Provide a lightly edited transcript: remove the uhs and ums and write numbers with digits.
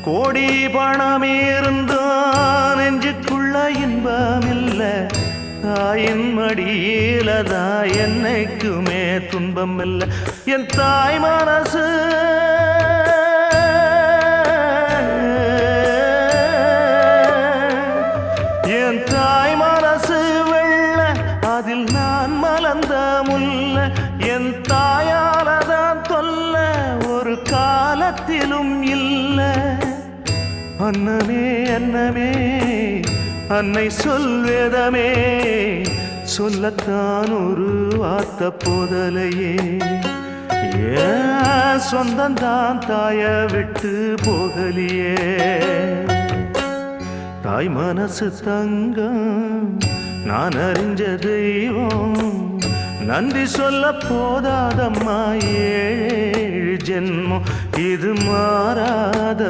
கோடி பணம் இருந்தான் நெஞ்சுக்குள்ள இன்பம் இல்ல தாயின் மடியிலதான் என்னைக்குமே துன்பம் இல்ல என் தாய் மனசு என் தாய் மனசு வெள்ள அதில் நான் மலர்ந்த முல்ல என் தாயாலதான் தொல்ல ஒரு காலத்திலும் இல்ல அன்னமே அன்னமே அன்னை சொல்வேதமே சொல்லத்தான் ஒரு வார்த்தை போதலையே ஏன் சொந்தந்தான் தாய விட்டு போகலியே தாய் மனசு தங்கம் நான் அறிஞ்ச தெய்வம் நன்றி சொல்ல போதாதம்மா ஏழு ஜென்மம் இது மாறாத